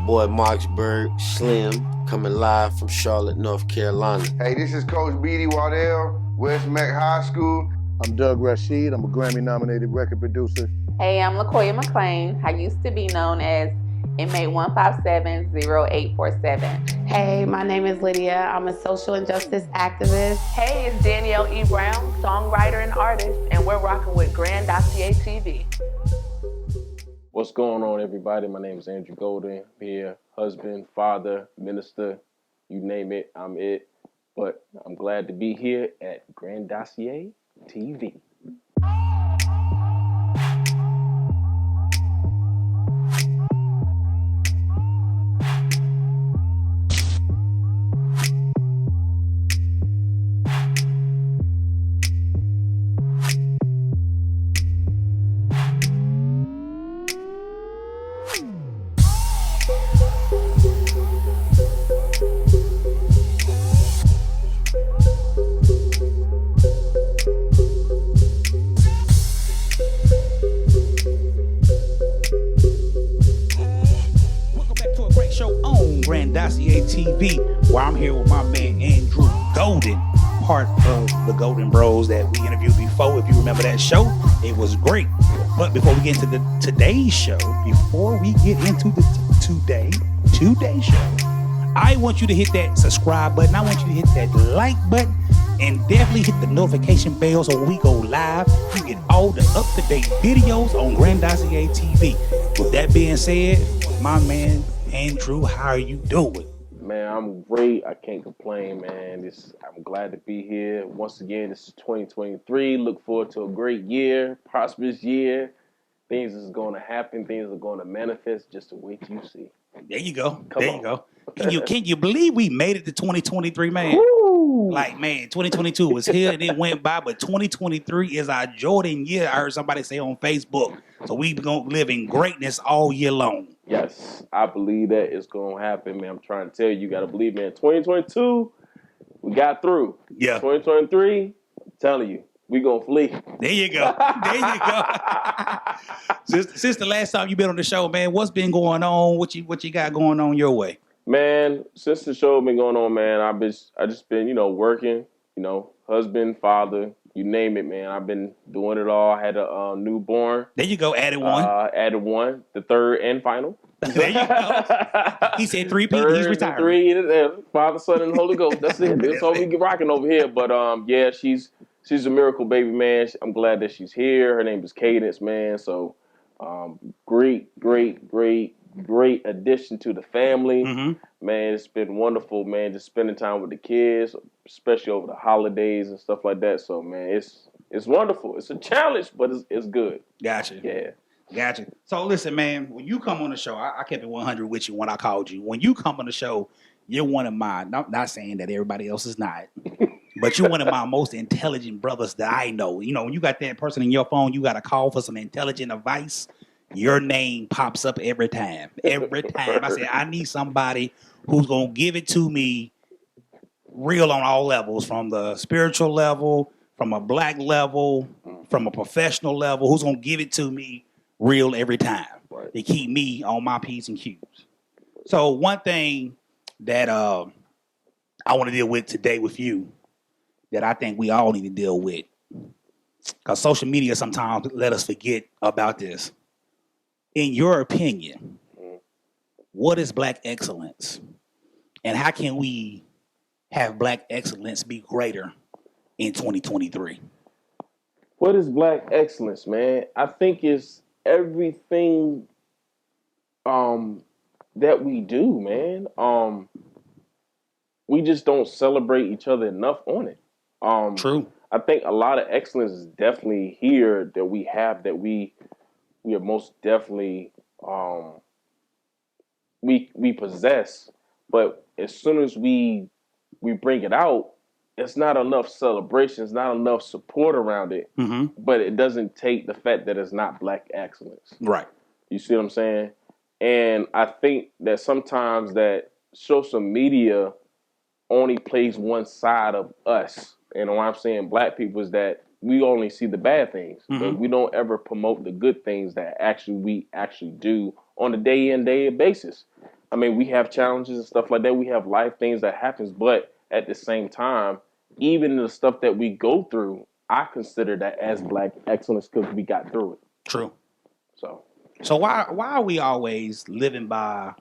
boy Marksburg, Slim, coming live from Charlotte, North Carolina. Hey, this is Coach B.D. Waddell, West Mac High School. I'm Doug Rashid. I'm a Grammy-nominated record producer. Hey, I'm LaKoya McClain. I used to be known as inmate 1570847. Hey, my name is Lydia. I'm a social injustice activist. Hey, it's Danielle E. Brown, songwriter and artist, and we're rocking with Grand Dossier TV. What's going on, everybody? My name is Andrew Golden. I'm here, husband, father, minister, you name it, I'm it. But I'm glad to be here at Grand Dossier TV. Grand Dossier TV, where I'm here with my man Andrew Golden, part of the Golden Bros that we interviewed before. If you remember that show, it was great. But before we get into today's show, today's show, I want you to hit that subscribe button. I want you to hit that like button and definitely hit the notification bell so when we go live, you get all the up-to-date videos on Grand Dossier TV. With that being said, my man Andrew, how are you doing? Man, I'm great. I can't complain, man. I'm glad to be here. Once again, this is 2023. Look forward to a great year, prosperous year. Things is going to happen. Things are going to manifest. Just to wait till you see. There you go. Come there on. You go. Can you believe we made it to 2023, man? Woo! Like, man, 2022 was here and it went by, but 2023 is our Jordan year. I heard somebody say on Facebook. So we going to live in greatness all year long. Yes, I believe that it's going to happen, man. I'm trying to tell you, you got to believe, man. 2022, we got through. Yeah. 2023, I'm telling you, we going to flee. There you go. There you go. Since the last time you been on the show, man, what's been going on? What you got going on your way? Man, since the show been going on, man, I just been, working, husband, father, you name it, man. I've been doing it all. I had a newborn. There you go. Added one. Added one. The third and final. There you go. He said three people. He's retired. Three. Father, Son, and Holy Ghost. That's it. That's all we get rocking over here. But yeah, she's a miracle baby, man. I'm glad that she's here. Her name is Cadence, man. So great addition to the family. Mm-hmm. Man, it's been wonderful, man, just spending time with the kids, especially over the holidays and stuff like that. So, man, it's wonderful. It's a challenge, but it's good. Gotcha. Yeah. Gotcha. So, listen, man, when you come on the show, I kept it 100 with you when I called you. When you come on the show, you're one of my, not saying that everybody else is not, but you're one of my most intelligent brothers that I know. When you got that person in your phone, you got to call for some intelligent advice. Your name pops up every time. Every time. I say, I need somebody who's going to give it to me real on all levels, from the spiritual level, from a black level, from a professional level, who's going to give it to me real every time to keep me on my P's and Q's. So one thing that I want to deal with today with you that I think we all need to deal with, because social media sometimes let us forget about this. In your opinion, what is black excellence? And how can we have black excellence be greater in 2023? What is black excellence, man? I think it's everything that we do, man. We just don't celebrate each other enough on it. True. I think a lot of excellence is definitely here that we have, that we are most definitely we possess, but as soon as we bring it out, it's not enough celebration, it's not enough support around it. Mm-hmm. But it doesn't take the fact that it's not black excellence. Right. You see what I'm saying? And I think that sometimes that social media only plays one side of us. And what I'm saying, black people, is that we only see the bad things, but we don't ever promote the good things that we actually do on a day in, day out basis. I mean, we have challenges and stuff like that. We have life things that happens, but at the same time, even the stuff that we go through, I consider that as Black excellence because we got through it. True. So why are we always living by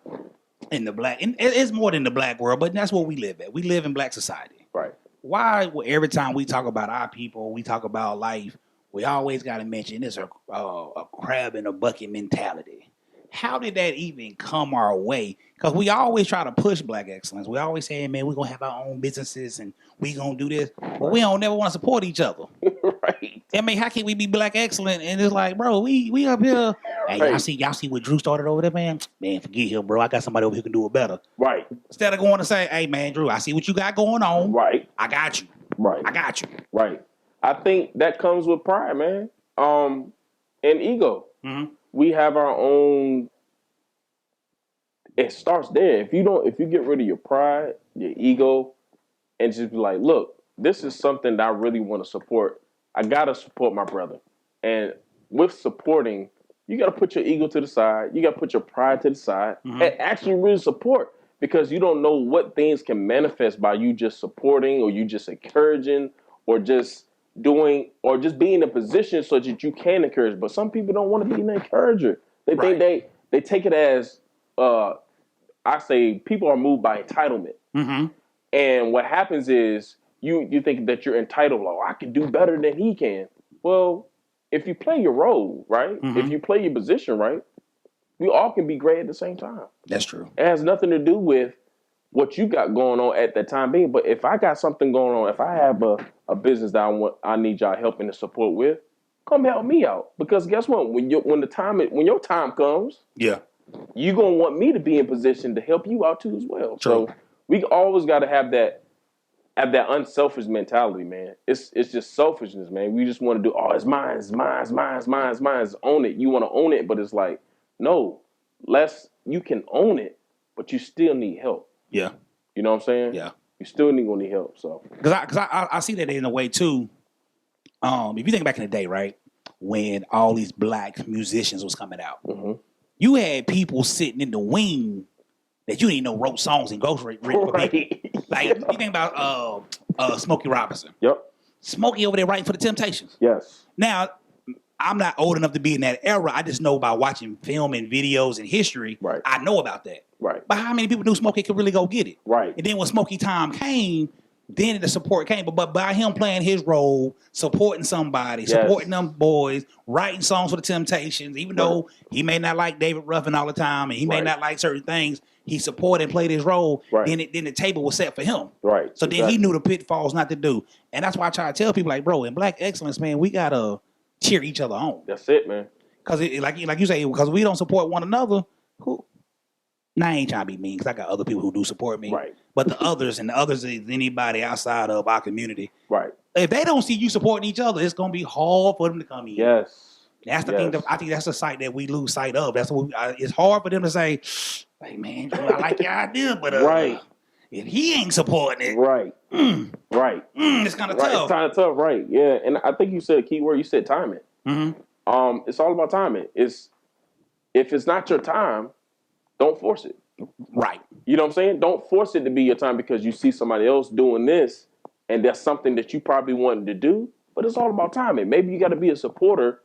in the black? And it's more than the black world, but that's what we live at. We live in black society. right. Why every time we talk about our people, we talk about life, we always got to mention this a crab in a bucket mentality. How did that even come our way? Because we always try to push Black excellence. We always say, man, we're going to have our own businesses and we going to do this. But we don't never want to support each other. Right. I mean, how can we be Black excellent? And it's like, bro, we up here. Hey, Right. y'all see what Drew started over there, man? Man, forget him, bro. I got somebody over here who can do it better. Right. Instead of going to say, hey, man, Drew, I see what you got going on. Right. I got you. Right. I got you. Right. I think that comes with pride, man. And ego. Mm-hmm. We have our own. It starts there. If you get rid of your pride, your ego, and just be like, look, this is something that I really want to support. I gotta support my brother. And with supporting, you gotta put your ego to the side. You gotta put your pride to the side and actually really support, because you don't know what things can manifest by you just supporting or you just encouraging or just doing or just being in a position so that you can encourage. But some people don't want to be an encourager. They think they take it as I say people are moved by entitlement. Mm-hmm. And what happens is you think that you're entitled. Oh, I can do better than he can. Well, if you play your role, right? Mm-hmm. If you play your position, right? We all can be great at the same time. That's true. It has nothing to do with what you got going on at that time being. But if I got something going on, if I have a business that I need y'all helping and support with, come help me out. Because guess what? When your time comes, Yeah. you're gonna want me to be in position to help you out too as well. True. So we always got to have that unselfish mentality, man. It's just selfishness, man. We just want to do, it's mine, it's mine, it's mine, it's mine, it's mine. It's own it. You want to own it, but it's like, no, you can own it, but you still need help. Yeah. You know what I'm saying? Yeah. You still gonna need help. So Because I see that in a way too. If you think back in the day, right, when all these black musicians was coming out, you had people sitting in the wing that you didn't even know wrote songs and ghostwritten for people. Like you think about Smokey Robinson. Yep. Smokey over there writing for the Temptations. Yes. Now, I'm not old enough to be in that era. I just know by watching film and videos and history. Right. I know about that. Right. But how many people knew Smokey could really go get it? Right. And then when Smokey time came, then the support came. But by him playing his role, supporting somebody, supporting them boys, writing songs for the Temptations, even though he may not like David Ruffin all the time and he may not like certain things, he supported and played his role. Right. Then the table was set for him. Right. So then he knew the pitfalls not to do. And that's why I try to tell people, like, bro, in Black excellence, man, we got to cheer each other on. That's it, man. Because like you say, because we don't support one another, now I ain't trying to be mean because I got other people who do support me. Right. But the others is anybody outside of our community. Right. If they don't see you supporting each other, it's going to be hard for them to come in. Yes. That's the thing. I think that's the sight that we lose sight of. That's what it's hard for them to say, hey, man, I like your idea, but right. If he ain't supporting it, right. Right. It's kind of Right. tough. It's kind of tough, right? Yeah. And I think you said a key word. You said timing. Mm-hmm. It's all about timing. If it's not your time, don't force it. Right. You know what I'm saying? Don't force it to be your time because you see somebody else doing this and that's something that you probably wanted to do, but it's all about timing. Maybe you got to be a supporter,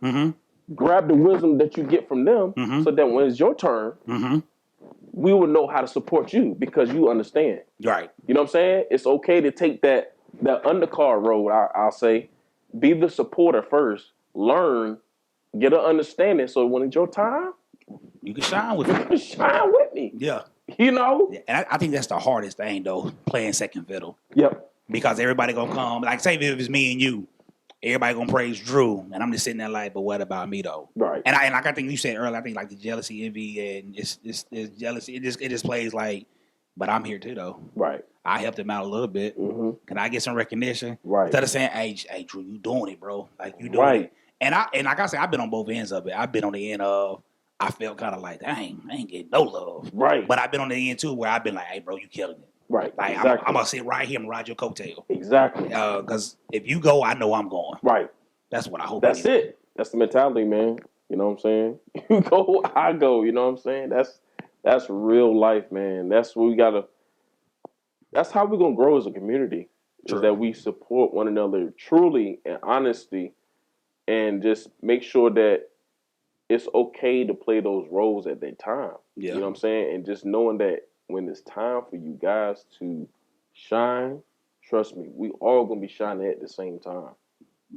grab the wisdom that you get from them so that when it's your turn, we will know how to support you because you understand. Right. You know what I'm saying? It's okay to take that undercard road, I'll say. Be the supporter first. Learn, get an understanding so when it's your time, you can shine with me. Shine with me. Yeah. You know? And I think that's the hardest thing, though, playing second fiddle. Yep. Because everybody going to come. Like, say if it's me and you, everybody going to praise Drew. And I'm just sitting there like, but what about me, though? Right. And like I think you said earlier, I think like the jealousy, envy, and it's jealousy. It just plays like, but I'm here too, though. Right. I helped him out a little bit. Can I get some recognition? Right. Instead of saying, hey, Drew, you doing it, bro. Like, you doing it. And like I said, I've been on both ends of it. I've been on the end of, I felt kind of like, dang, I ain't getting no love. Right. But I've been on the end, too, where I've been like, hey, bro, you killing it. Right. Like, exactly. I'm going to sit right here and ride your coattail. Exactly. Because if you go, I know I'm going. Right. That's what I hope. That's it. That's the mentality, man. You know what I'm saying? You go, I go. You know what I'm saying? That's real life, man. That's what we gotta. That's how we're gonna grow as a community. True. Is that we support one another truly and honestly, and just make sure that it's okay to play those roles at that time. Yeah. You know what I'm saying? And just knowing that when it's time for you guys to shine, trust me, we all gonna be shining at the same time.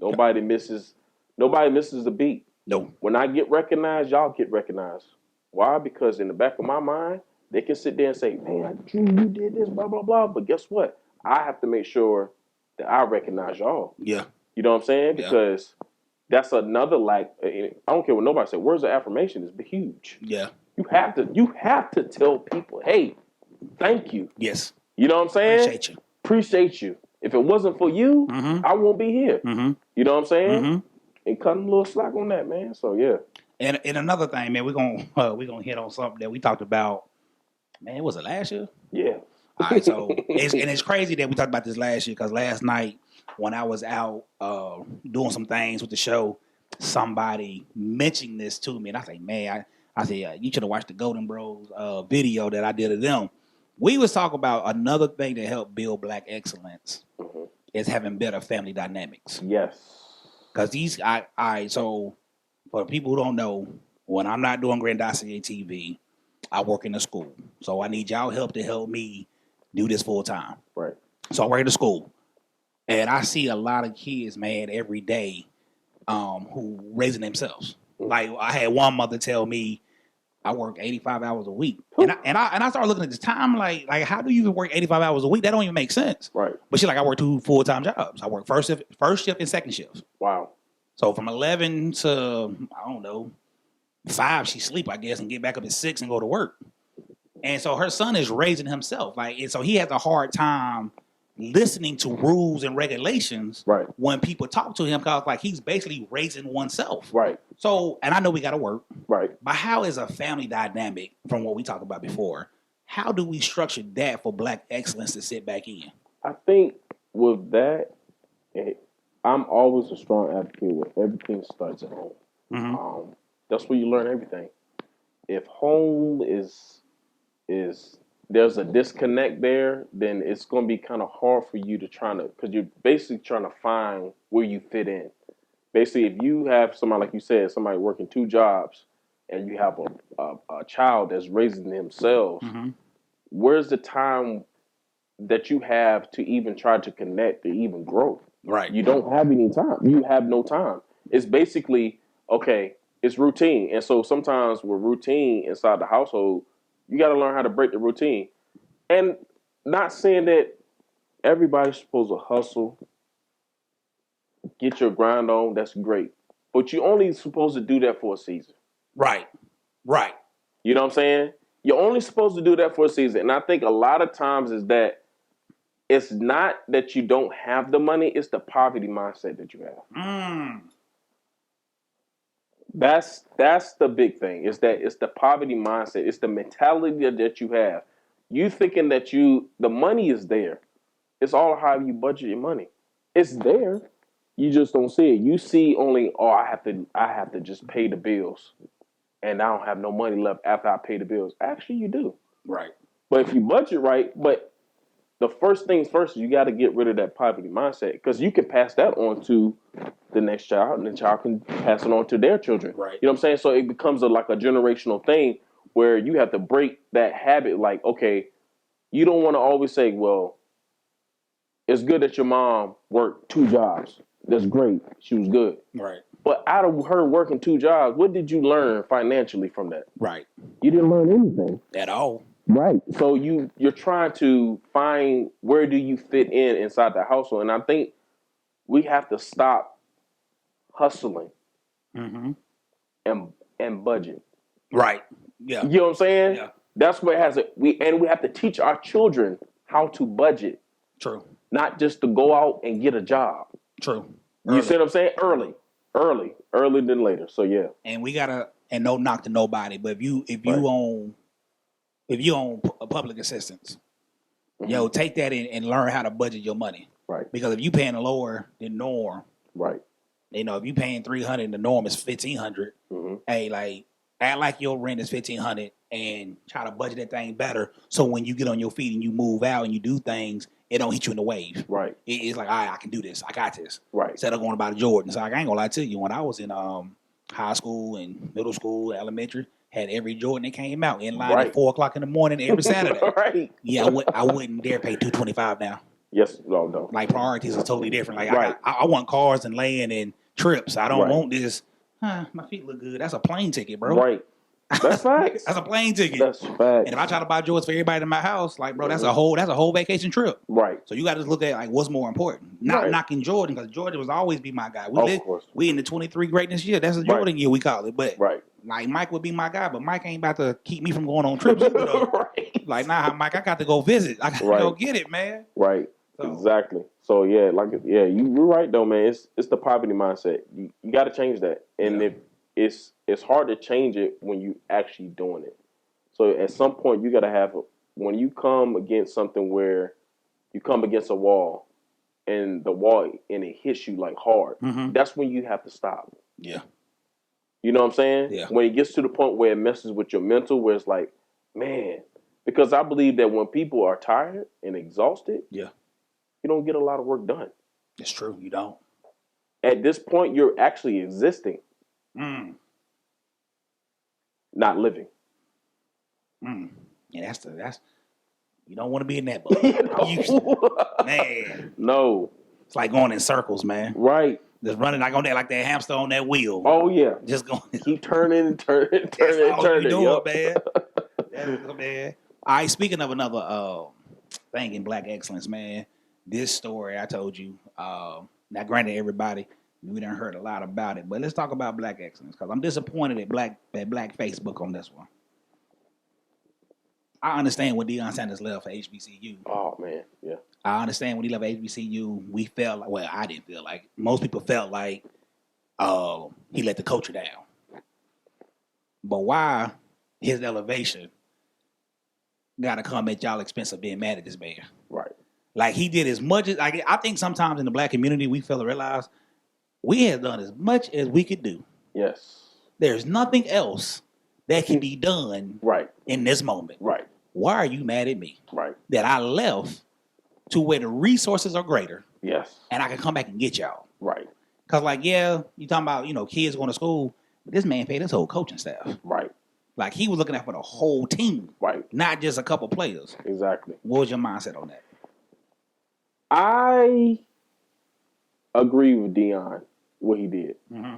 Nobody misses the beat. No. When I get recognized, y'all get recognized. Why? Because in the back of my mind, they can sit there and say, man, Drew, you did this, blah, blah, blah. But guess what? I have to make sure that I recognize y'all. Yeah. You know what I'm saying? Yeah. Because that's another, like, I don't care what nobody says. Words of affirmation is huge. Yeah. You have to tell people, hey, thank you. Yes. You know what I'm saying? Appreciate you. If it wasn't for you, I won't be here. Mm-hmm. You know what I'm saying? Mm-hmm. And cutting a little slack on that, man. So yeah. And another thing, man, we're gonna hit on something that we talked about. Man, was it last year? Yeah. All right, so it's crazy that we talked about this last year because last night when I was out doing some things with the show, somebody mentioned this to me, and I say, man, I said you should have watched the Golden Bros video that I did of them. We was talking about another thing that helped build Black excellence is having better family dynamics. Yes. Because so for people who don't know, when I'm not doing Grand Dossier TV, I work in a school. So I need y'all help to help me do this full time. Right. So I work in a school. And I see a lot of kids, man, every day who raising themselves. Like I had one mother tell me, I work 85 hours a week. And I started looking at this time like how do you even work 85 hours a week? That don't even make sense. Right. But she's like, I work 2 full-time jobs. I work first shift and second shift. Wow. So from 11 to, I don't know, 5, she sleep, I guess, and get back up at 6 and go to work. And so her son is raising himself. And so he has a hard time listening to rules and regulations when people talk to him because he's basically raising oneself. Right. So, and I know we got to work. Right. But how is a family dynamic from what we talked about before? How do we structure that for Black excellence to sit back in? I think with that, I'm always a strong advocate where everything starts at home. Mm-hmm. That's where you learn everything. If home is there's a disconnect there, then it's going to be kind of hard for you to because you're basically trying to find where you fit in. Basically, if you have somebody, like you said, somebody working 2 jobs and you have a child that's raising themselves, where's the time that you have to even try to connect to even grow? Right. You don't have any time. You have no time. It's basically, okay, it's routine. And so sometimes with routine inside the household, you got to learn how to break the routine. And not saying that everybody's supposed to hustle, get your grind on, that's great. But you're only supposed to do that for a season. Right. Right. You know what I'm saying? You're only supposed to do that for a season. And I think a lot of times is that it's not that you don't have the money, it's the poverty mindset that you have. That's the big thing. It's the poverty mindset. It's the mentality that you have. You thinking that the money is there. It's all how you budget your money. It's there. You just don't see it. You see only, I have to just pay the bills. And I don't have no money left after I pay the bills. Actually, you do. Right. But if you budget right, but the first things first, you got to get rid of that poverty mindset because you can pass that on to the next child, and the child can pass it on to their children. Right. You know what I'm saying? So it becomes like a generational thing where you have to break that habit. Like, okay, you don't want to always say, well, it's good that your mom worked 2 jobs. That's great. She was good. Right. But out of her working 2 jobs, what did you learn financially from that? Right. You didn't learn anything. At all. Right. So you're trying to find where do you fit inside the household. And I think we have to stop hustling and budget. Right. Yeah. You know what I'm saying? Yeah. That's what has it. We have to teach our children how to budget. True. Not just to go out and get a job. True. You see what I'm saying? Early than later. So yeah. And we gotta, and no knock to nobody, but if you own a public assistance, take that in and learn how to budget your money. Right. Because if you paying lower than norm, right. If you paying $300 and the norm is $1,500, hey, act like your rent is $1,500 and try to budget that thing better. So when you get on your feet and you move out and you do things, it don't hit you in the wave. Right. It's like, all right, I can do this. I got this. Right. Instead of going about Jordan. So like, I ain't gonna lie to you. When I was in high school and middle school, elementary, had every Jordan that came out in line at 4:00 in the morning every Saturday. Right. Yeah, I wouldn't dare pay $225 now. Yes. No. Like priorities are totally different. Like Right. I want cars and land and trips. I don't Right. want this. My feet look good. That's a plane ticket, bro. Right. That's facts. That's a plane ticket. That's facts. And if I try to buy Jordans for everybody in my house, like, bro, that's a whole vacation trip. Right. So you got to look at like what's more important. Not Right. knocking Jordan, because Jordan was always be my guy. Of course. We in the 23 greatness year. That's a Jordan year we call it. But Right. like Mike would be my guy, but Mike ain't about to keep me from going on trips. Either, though. Right. Like, nah, Mike, I got to go visit. I got to go get it, man. Right. So. Exactly. So you're right though, man. It's the poverty mindset. You got to change that, and if it's hard to change it when you actually doing it. So at some point you got to have when you come against something where you come against a wall, and it hits you like hard. Mm-hmm. That's when you have to stop. Yeah. You know what I'm saying? Yeah. When it gets to the point where it messes with your mental, where it's like, man, because I believe that when people are tired and exhausted, yeah, you don't get a lot of work done. It's true. You don't. At this point, you're actually existing, not living. Yeah, that's you don't want to be in that boat. Man. No. It's like going in circles, man. Right. Just running like on that, like that hamster on that wheel. Oh yeah. Just going. Keep turning and turning and turning and turning. Man. That's man. All right, speaking of another thing in Black excellence, man. This story I told you. Now, granted, everybody we done heard a lot about it, but let's talk about Black excellence because I'm disappointed at Black Facebook on this one. I understand when Deion Sanders left for HBCU. Oh man, yeah. I understand when he left HBCU, we felt like, well, I didn't feel like, most people felt like he let the culture down. But why his elevation got to come at y'all expense of being mad at this man? Right. Like he did as much as, like, I think sometimes in the Black community, we fail to realize we have done as much as we could do. Yes. There's nothing else that can be done in this moment. Right. Why are you mad at me? Right. That I left to where the resources are greater. Yes. And I can come back and get y'all. Right. Because, like, yeah, you talking about, kids going to school, but this man paid his whole coaching staff. Right. Like, he was looking out for the whole team. Right. Not just a couple players. Exactly. What was your mindset on that? I agree with Deion, what he did. Mm-hmm.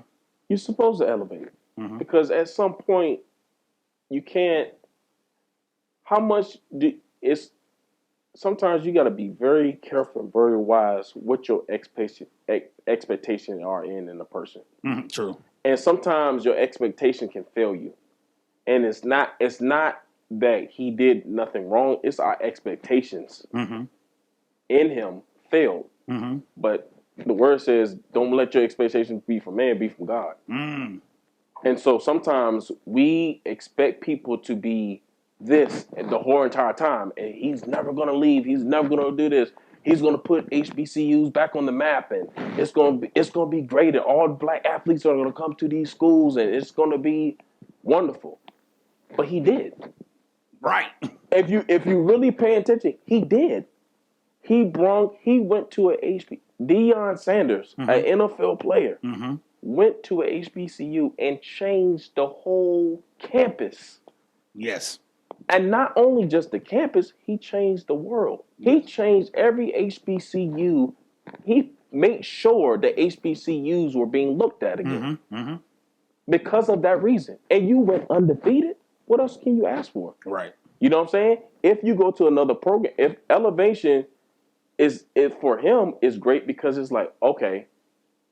You're supposed to elevate. Mm-hmm. Because at some point, you can't, sometimes you got to be very careful and very wise what your expectations are in a person. Mm-hmm. True. And sometimes your expectation can fail you. And it's not that he did nothing wrong. It's our expectations in him failed. Mm-hmm. But the word says, don't let your expectations be from man, be from God. Mm. And so sometimes we expect people to be this the whole entire time. And he's never going to leave. He's never going to do this. He's going to put HBCUs back on the map. And it's going to be great. And all Black athletes are going to come to these schools. And it's going to be wonderful. But he did. Right. If you really pay attention, he did. He went to a HB. Deion Sanders, an NFL player, went to a HBCU and changed the whole campus. Yes. And not only just the campus, he changed the world. He changed every HBCU. He made sure that HBCUs were being looked at again. Because of that reason. And you went undefeated. What else can you ask for? Right. You know what I'm saying? If you go to another program, if elevation is for him is great because it's like, okay,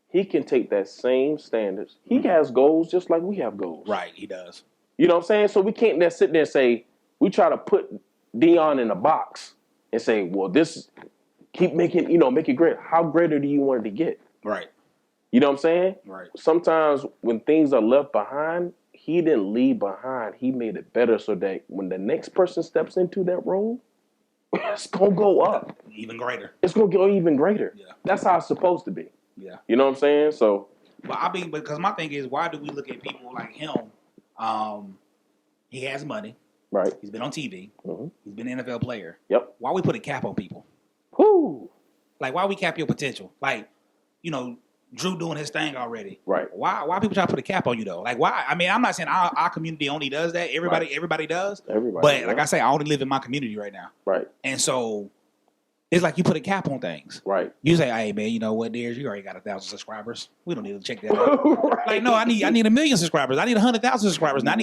he can take that same standards. He has goals just like we have goals. Right, he does. You know what I'm saying? So we can't just sit there and say, we try to put Deion in a box and say, well, this keep making, make it great. How greater do you want it to get? Right. You know what I'm saying? Right. Sometimes when things are left behind, he didn't leave behind. He made it better so that when the next person steps into that role, it's going to go up. Even greater. It's going to go even greater. Yeah. That's how it's supposed to be. Yeah. You know what I'm saying? So. But I mean, because my thing is, why do we look at people like him? He has money. Right. He's been on TV. Mm-hmm. He's been an NFL player. Yep. Why we put a cap on people? Whoo. Like, why we cap your potential? Like, Drew doing his thing already. Right. Why people try to put a cap on you though? Like, why? I mean, I'm not saying our community only does that. Everybody does. But like I say, I only live in my community right now. Right. And so it's like you put a cap on things. Right. You say, hey man, you know what, Darius, you already got 1,000 subscribers. We don't need to check that out. Right. Like, no, I need 1 million subscribers. I need 100,000 subscribers. And I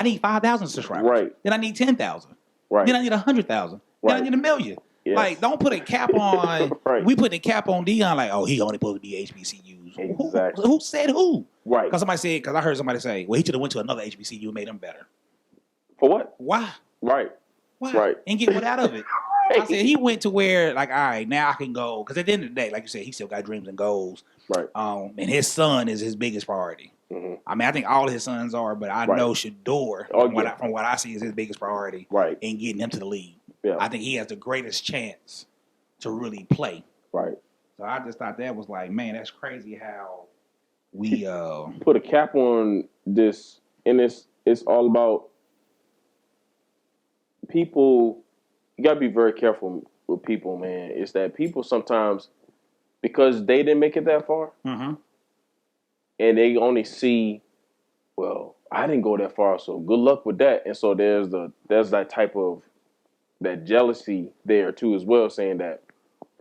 need 5,000 subscribers. Right. Then I need 10,000. Right. Then I need 100,000. Right. Then I need 1 million. Yes. Like, don't put a cap on. Right. We put the cap on Dion. Like, oh, he only supposed to be HBCUs. Exactly. Who said who? Right. Because I heard somebody say, well, he should have went to another HBCU and made him better. For what? Why? Right. Why? Right. And get what out of it? I said he went to where, like, all right, now I can go. Because at the end of the day, like you said, he still got dreams and goals. Right. And his son is his biggest priority. Mm-hmm. I mean, I think all of his sons are, but I know Shador, from what I see, is his biggest priority. Right. In getting him to the league. Yeah. I think he has the greatest chance to really play. Right. So I just thought that was like, man, that's crazy how we put a cap on this, and it's all about people. You gotta be very careful with people, man. It's that people sometimes, because they didn't make it that far, mm-hmm. and they only see, well, I didn't go that far, so good luck with that. And so there's that type of that jealousy there too as well, saying that,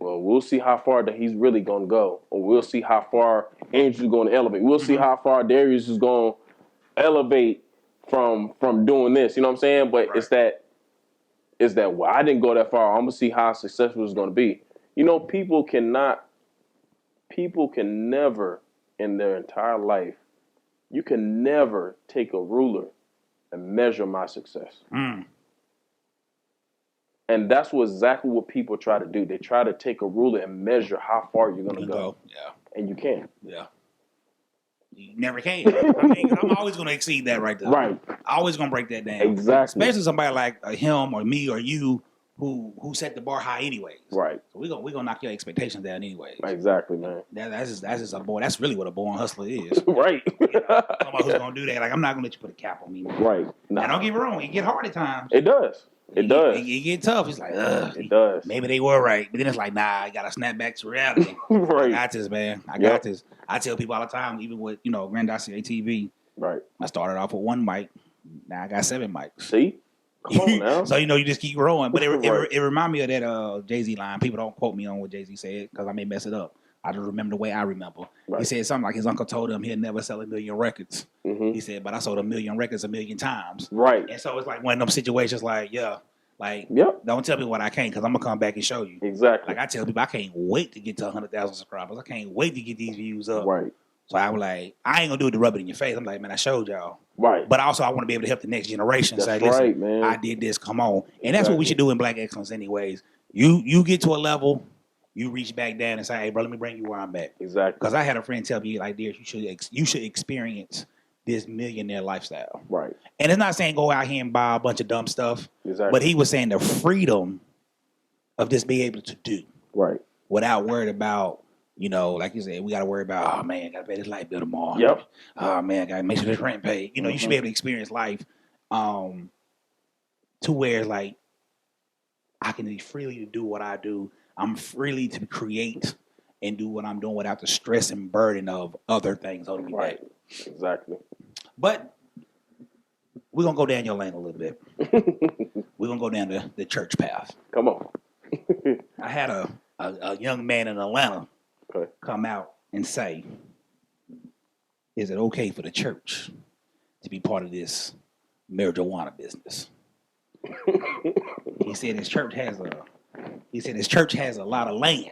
well, we'll see how far that he's really gonna go, or we'll see how far Andrew's gonna elevate. We'll see how far Darius is gonna elevate from doing this. You know what I'm saying? But it's that well, I didn't go that far. I'm gonna see how successful it's gonna be. You know, people can never in their entire life, you can never take a ruler and measure my success. Mm. And that's exactly what people try to do. They try to take a ruler and measure how far you're going to go. Yeah. And you can't. Yeah. You never can. I mean, I'm always going to exceed that right there. Right. Always going to break that down. Exactly. Especially somebody like him or me or you who set the bar high anyways. Right. So we're gonna knock your expectations down anyways. Exactly, man. That's just a boy. That's really what a born hustler is. Right. Somebody who's gonna do that. Like, I'm not gonna let you put a cap on me. Man. Right. Nah. And don't get me wrong, it get hard at times. It does. It does. It get tough. It's like, it does. Maybe they were right, but then it's like, nah, I gotta snap back to reality. Right. I got this, man. I got this. I tell people all the time, even with Grand Dossier TV. Right. I started off with 1 mic. Now I got 7 mics. See? Come on now. So you just keep growing. But it remind me of that Jay-Z line. People don't quote me on what Jay-Z said because I may mess it up. I just remember the way I remember. Right. He said something like his uncle told him he'll never sell 1 million records. Mm-hmm. He said, but I sold 1 million records 1 million times. Right. And so it's like one of them situations like, don't tell me what I can't because I'm going to come back and show you. Exactly. Like I tell people, I can't wait to get to 100,000 subscribers. I can't wait to get these views up. Right. So I was like, I ain't going to do it to rub it in your face. I'm like, man, I showed y'all. Right. But also I want to be able to help the next generation. That's say, listen, right, man. I did this, come on. And that's what we should do in Black Excellence anyways. You get to a level, you reach back down and say, hey, bro, let me bring you where I'm at. Exactly. Because I had a friend tell me, like, dear, you should experience this millionaire lifestyle. Right. And it's not saying go out here and buy a bunch of dumb stuff. Exactly. But he was saying the freedom of just being able to do. Right. Without worried about, like you said, we got to worry about, oh, man, got to pay this light bill tomorrow. Yep. Oh, man, got to make sure this rent paid. You should be able to experience life to where, like, I can be freely to do what I do. I'm freely to create and do what I'm doing without the stress and burden of other things holding me back. Exactly. But we're going to go down your lane a little bit. We're going to go down the church path. Come on. I had a young man in Atlanta come out and say, is it okay for the church to be part of this marijuana business? He said his church has a lot of land.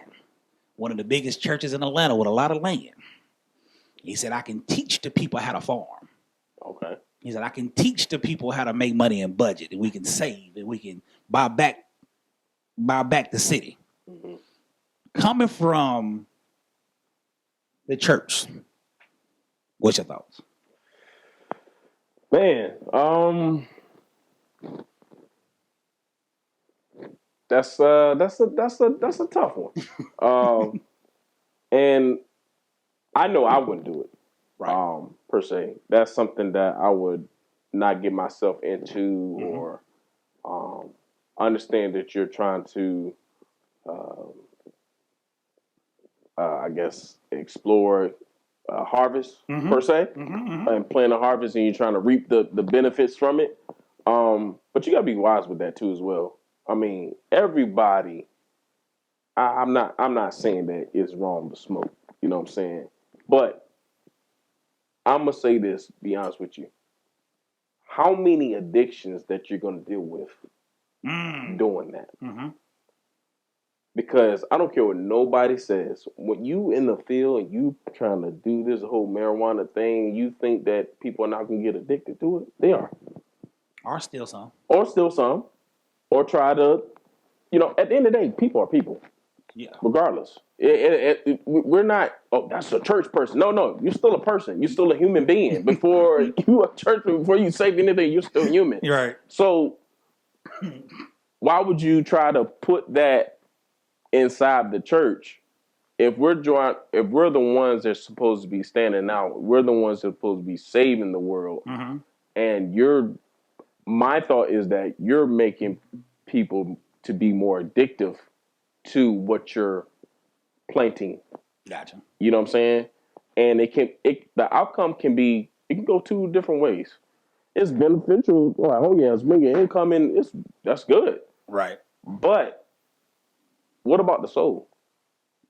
One of the biggest churches in Atlanta with a lot of land. He said, I can teach the people how to farm. Okay. He said, I can teach the people how to make money and budget, and we can save, and we can buy back the city. Mm-hmm. Coming from the church, what's your thoughts? Man, that's a tough one. And I know I wouldn't do it. Right. Per se. That's something that I would not get myself into, or Understand that you're trying to, I guess, explore harvest per se, and plan a harvest, and you're trying to reap the benefits from it. But you gotta be wise with that too as well. I mean, everybody. I'm not saying that it's wrong to smoke. You know what I'm saying? But I'm gonna say this. Be honest with you. How many addictions that you're gonna deal with doing that? Because I don't care what nobody says. When you in the field and you trying to do this whole marijuana thing, you think that people are not going to get addicted to it? They are. Or still some. Or try to, at the end of the day, people are people. Yeah. Regardless. We're not, oh, that's a church person. No, you're still a person. You're still a human being. Before you a church, before you say anything, you're still human. You're right. So why would you try to put that inside the church if we're the ones that are supposed to be standing out, we're the ones that are supposed to be saving the world, and my thought is that you're making people to be more addictive to what you're planting. Gotcha. You know what I'm saying? And the outcome can go two different ways. It's beneficial, like, oh yeah, it's bringing income in, that's good. Right. But what about the soul?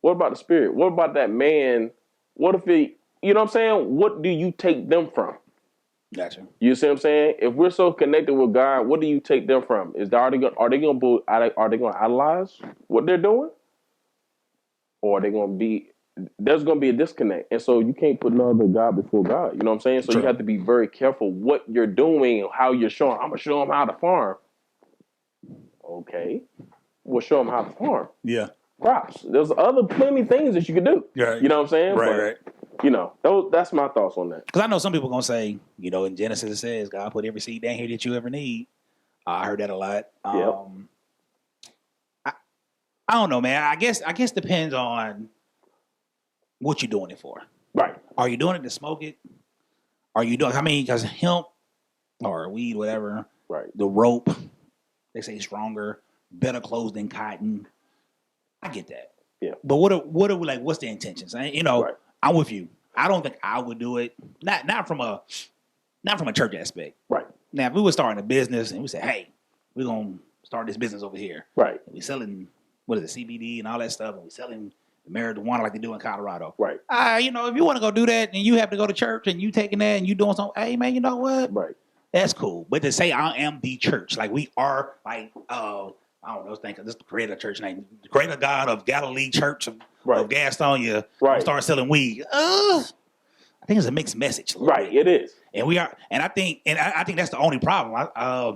What about the spirit? What about that man? What if you know what I'm saying? What do you take them from? Gotcha. You see what I'm saying? If we're so connected with God, what do you take them from? Are they going to idolize what they're doing? Or are they going to be, there's going to be a disconnect. And so you can't put no other God before God. You know what I'm saying? So True. You have to be very careful what you're doing and how you're showing. I'm going to show them how to farm. Okay. We'll show them how to farm. Yeah. Crops. There's plenty things that you can do. Yeah. You know what I'm saying? Right. That's my thoughts on that. Because I know some people going to say, in Genesis it says, God put every seed down here that you ever need. I heard that a lot. I don't know, man. I guess depends on what you're doing it for. Right. Are you doing it to smoke it? Are you doing, because hemp or weed, whatever, right? The rope, they say stronger, better clothes than cotton. I get that. Yeah. But what are we like? What's the intentions? Right. I'm with you. I don't think I would do it. Not from a church aspect. Right. Now, if we were starting a business and we said, hey, we're gonna start this business over here. Right. We selling CBD and all that stuff, and we selling the marijuana like they do in Colorado. Right. If you want to go do that and you have to go to church and you taking that and you doing something, hey man, you know what? Right. That's cool. But to say I am the church, like we are, like I don't know, think this is the creator church name, the creator God of Galilee Church of Gastonia. Right. Start selling weed. I think it's a mixed message. Right. It is. And we are, and I think that's the only problem.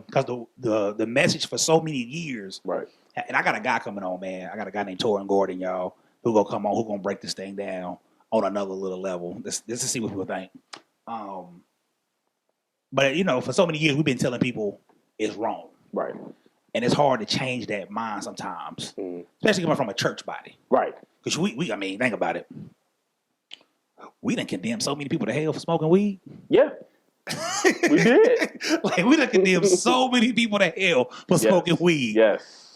Because the message for so many years. Right. And I got a guy coming on, man. I got a guy named Torrin Gordon, y'all, who gonna come on, who gonna break this thing down on another little level. Just to see what people think. But for so many years we've been telling people it's wrong. Right. And it's hard to change that mind sometimes, especially coming from a church body. Right. Because think about it. We done condemned so many people to hell for smoking weed. Yeah. We did. We done condemned so many people to hell for smoking weed. Yes.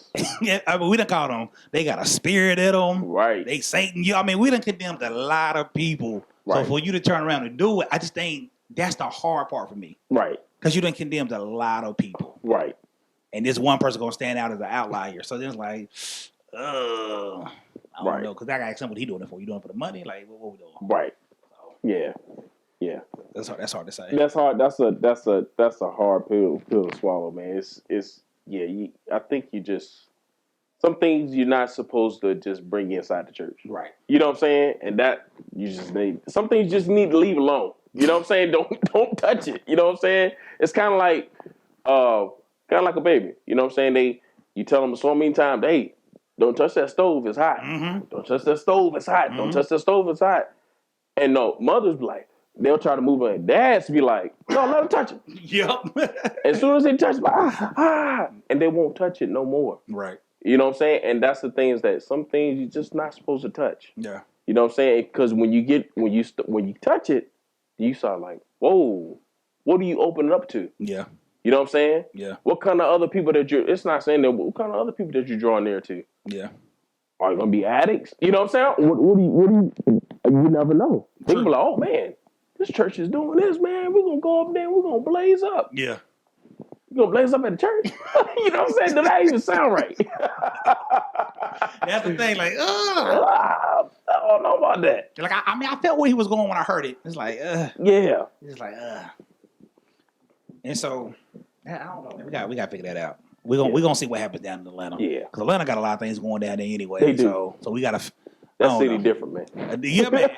Yeah, we done called them, they got a spirit in them. Right. They Satan. We done condemned a lot of people. Right. So for you to turn around and do it, I just think that's the hard part for me. Right. Because you done condemned a lot of people. Right. And this one person gonna stand out as an outlier. So then it's like, I don't know. Because I gotta ask him what he doing it for. You doing it for the money? Like, what we doing? Right. So, yeah. That's hard to say. That's hard. That's a hard pill to swallow, man. I think you just, some things you're not supposed to just bring inside the church. Right. You know what I'm saying? And that you just need, some things you just need to leave alone. You know what I'm saying? Don't touch it. You know what I'm saying? It's kind of like a baby. You know what I'm saying? You tell them so many times, hey, don't touch that stove, it's hot. Mm-hmm. Don't touch that stove, it's hot. Mm-hmm. Don't touch that stove, it's hot. And no, mothers be like, they'll try to move on. Dads be like, no, let them touch it. Yep. As soon as they touch it, and they won't touch it no more. Right. You know what I'm saying? And that's the thing, is that some things you're just not supposed to touch. Yeah. You know what I'm saying? Because when you touch it, you start like, whoa, what are you opening up to? Yeah. You know what I'm saying? Yeah. What kind of other people that you? It's not saying that. What kind of other people that you draw near to? Yeah. Are you gonna be addicts? You know what I'm saying? What do you never know. True. People are like, oh man, this church is doing this, man. We're gonna go up there. We're gonna blaze up. Yeah. You gonna blaze up at the church? You know what I'm saying? Does that even sound right? That's the thing. Like, I don't know about that. like I mean, I felt where he was going when I heard it. It's like, Yeah. It's like, And so, I don't know. Man. We got to figure that out. We're gonna see what happens down in Atlanta. Yeah. Because Atlanta got a lot of things going down there anyway. They do. So we got to. That city different, man. Yeah, man.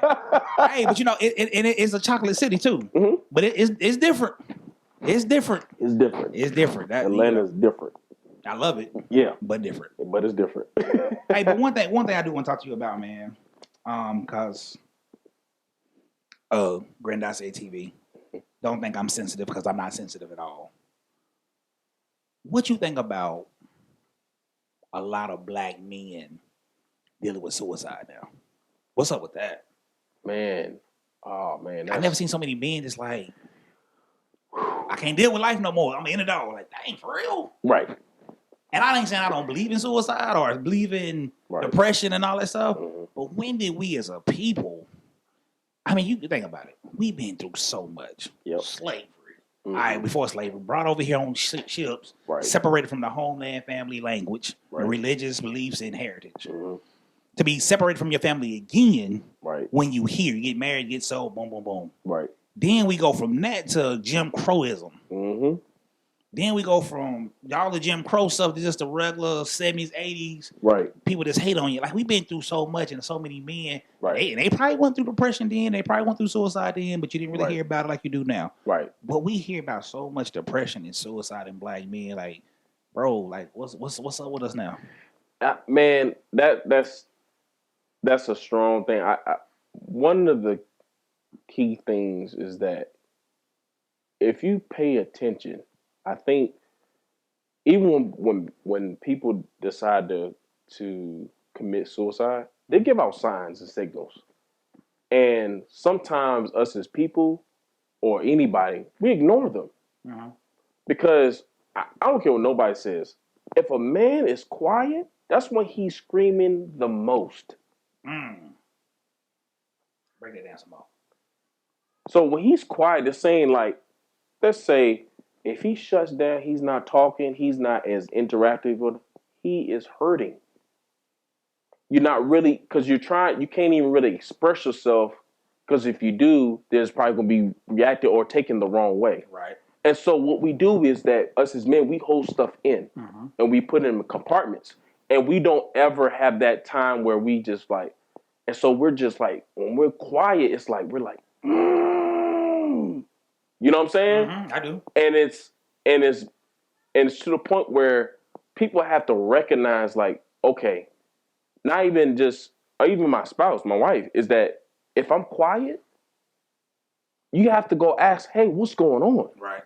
Hey, but you know, it's a chocolate city too. Mm-hmm. But it's different. It's different. It's different. It's different. Atlanta's different. I love it. Yeah. But different. But it's different. Hey, but one thing I do want to talk to you about, man, because Granddaughter TV. Don't think I'm sensitive because I'm not sensitive at all. What you think about a lot of black men dealing with suicide now? What's up with that? Man. Oh, man. I never seen so many men just like, I can't deal with life no more. I'm in the dog. Like, dang, for real? Right. And I ain't saying I don't believe in suicide or believe in depression and all that stuff. Mm-hmm. But when did we as a people, I mean, you can think about it. We've been through so much. Yep. Slavery. Mm-hmm. All right, before slavery, brought over here on ships, separated from the homeland, family, language, the religious beliefs and heritage. Mm-hmm. To be separated from your family again when you here, you get married, get sold, boom, boom, boom. Right. Then we go from that to Jim Crowism. Mm-hmm. Then we go from all the Jim Crow stuff to just the regular 70s, 80s. Right. People just hate on you. Like, we've been through so much and so many men. Right. They probably went through depression then. They probably went through suicide then, but you didn't really hear about it like you do now. Right. But we hear about so much depression and suicide in black men. Like, bro, like, what's up with us now? Man, that's a strong thing. I one of the key things is that if you pay attention, I think even when people decide to commit suicide, they give out signs and signals. And sometimes us as people or anybody, we ignore them. Uh-huh. Because I don't care what nobody says. If a man is quiet, that's when he's screaming the most. Break that down some more. So when he's quiet, it's saying, like, let's say if he shuts down, he's not talking, he's not as interactive with, he is hurting. You're not really, because you can't even really express yourself, because if you do, there's probably going to be reacted or taken the wrong way. Right. And so what we do is that us as men, we hold stuff in and we put it in compartments, and we don't ever have that time where we just like, and so we're just like, when we're quiet, it's like, we're like, You know what I'm saying? I do. And it's to the point where people have to recognize, like, okay, not even just, or even my spouse, my wife, is that if I'm quiet, you have to go ask, hey, what's going on? Right.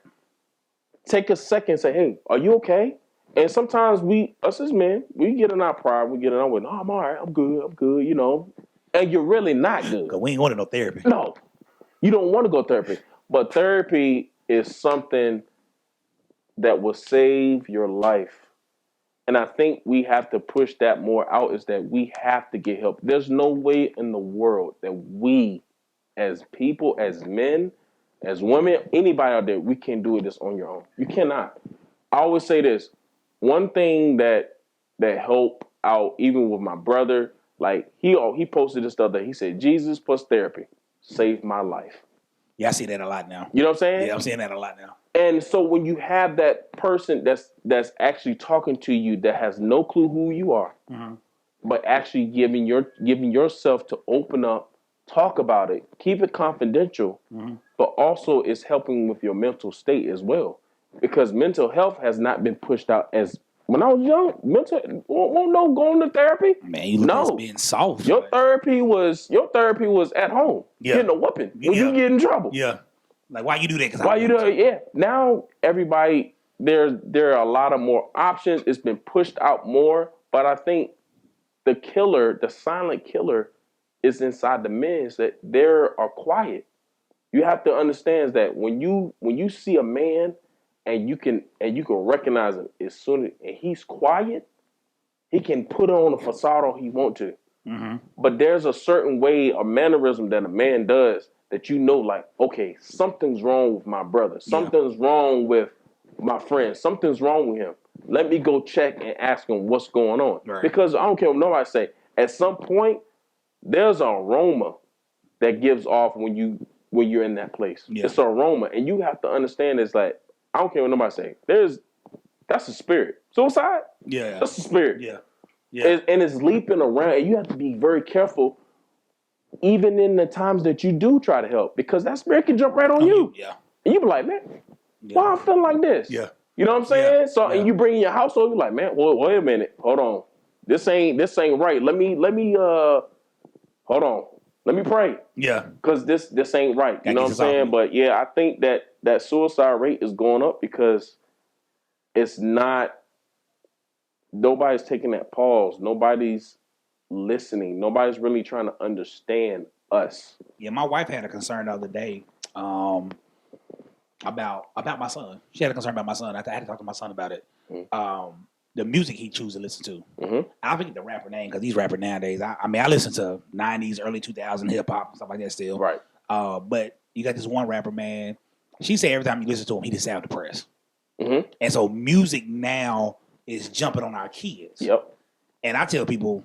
Take a second and say, hey, are you okay? And sometimes us as men, we get in our pride, we get in our way, no, I'm all right, I'm good, you know. And you're really not good. Because we ain't going to no therapy. No, you don't want to go to therapy. But therapy is something that will save your life. And I think we have to push that more out, is that we have to get help. There's no way in the world that we, as people, as men, as women, anybody out there, we can't do this on your own. You cannot. I always say this. One thing that helped out, even with my brother, like he posted this stuff that he said, Jesus plus therapy saved my life. Yeah, I see that a lot now. You know what I'm saying? Yeah, I'm seeing that a lot now. And so when you have that person that's actually talking to you that has no clue who you are, but actually giving yourself to open up, talk about it, keep it confidential, but also it's helping with your mental state as well. Because mental health has not been pushed out as, when I was young, going to therapy. Man, you look at being soft. Your therapy was at home. Yeah. Getting a whooping when you get in trouble. Yeah. Like, why you do that? Why you do it? Yeah. Now everybody, there are a lot of more options. It's been pushed out more. But I think the silent killer is inside the men, is that they are quiet. You have to understand that when you see a man and you can recognize him as soon as and he's quiet. He can put on a facade all he want to, but there's a certain way, a mannerism that a man does that you know, like, okay, something's wrong with my brother, something's wrong with my friend, something's wrong with him. Let me go check and ask him what's going on, because I don't care what nobody say. At some point, there's an aroma that gives off when you're in that place. Yeah. It's an aroma, and you have to understand. It's like, I don't care what nobody say. That's a spirit. Suicide. Yeah, that's a spirit. Yeah. And it's leaping around, and you have to be very careful, even in the times that you do try to help, because that spirit can jump right on you. Yeah, and you be like, man, why I feel like this? Yeah, you know what I'm saying? So, and you bring in your household, you're like, man, well, wait a minute, hold on, this ain't right. Let me hold on. Let me pray. Yeah. Because this ain't right. You know what I'm saying? But yeah, I think that suicide rate is going up because it's not, nobody's taking that pause. Nobody's listening. Nobody's really trying to understand us. Yeah, my wife had a concern the other day about my son. She had a concern about my son. I had to talk to my son about it. The music he chooses to listen to. I forget the rapper name because he's rapping nowadays. I mean, I listen to 90s, early 2000 hip hop and stuff like that still. Right. But you got this one rapper, man. She say every time you listen to him, he just sound depressed. And so music now is jumping on our kids. Yep. And I tell people,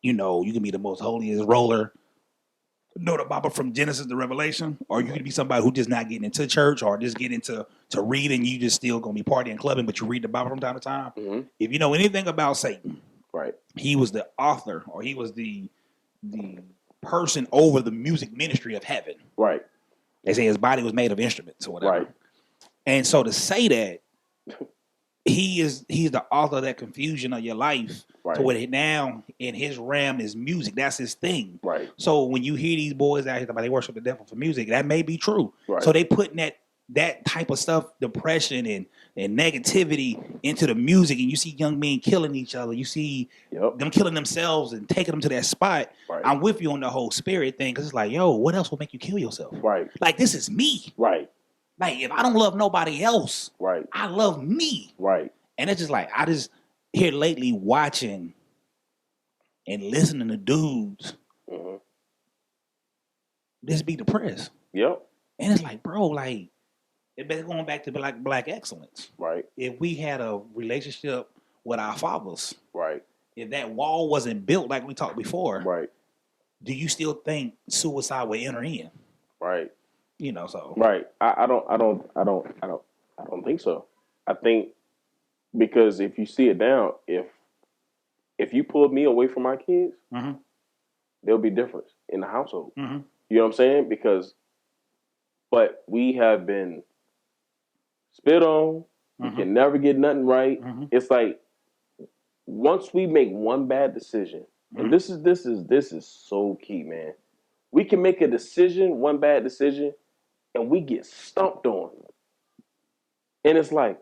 you know, you can be the most holiest roller, know the Bible from Genesis to Revelation, or you could be somebody who just not getting into church or just getting into reading. You just still gonna be partying, clubbing, but you read the Bible from time to time. If you know anything about Satan, right, he was the author, or he was the person over the music ministry of heaven. Right. They say his body was made of instruments or whatever. Right. And so to say that he's the author of that confusion of your life, right, to where now in his realm is music. That's his thing. Right. So when you hear these boys out here about they worship the devil for music, that may be true. Right. So they putting that type of stuff, depression and negativity into the music, and you see young men killing each other. You see them killing themselves and taking them to that spot. Right. I'm with you on the whole spirit thing, because it's like, yo, what else will make you kill yourself? Right. Like, this is me. Right. Like, if I don't love nobody else, right, I love me. Right. And it's just like, I just here lately watching and listening to dudes just be depressed. Yep. And it's like, bro, like, it's going back to like black excellence. Right. If we had a relationship with our fathers, right, if that wall wasn't built like we talked before, right, do you still think suicide would enter in? Right. You know, so right. I don't think so. I think because if you see it down, if you pulled me away from my kids, there'll be difference in the household. You know what I'm saying? But we have been spit on. We can never get nothing right. It's like once we make one bad decision, and this is so key, man. We can make a decision, one bad decision, and we get stumped on. And it's like,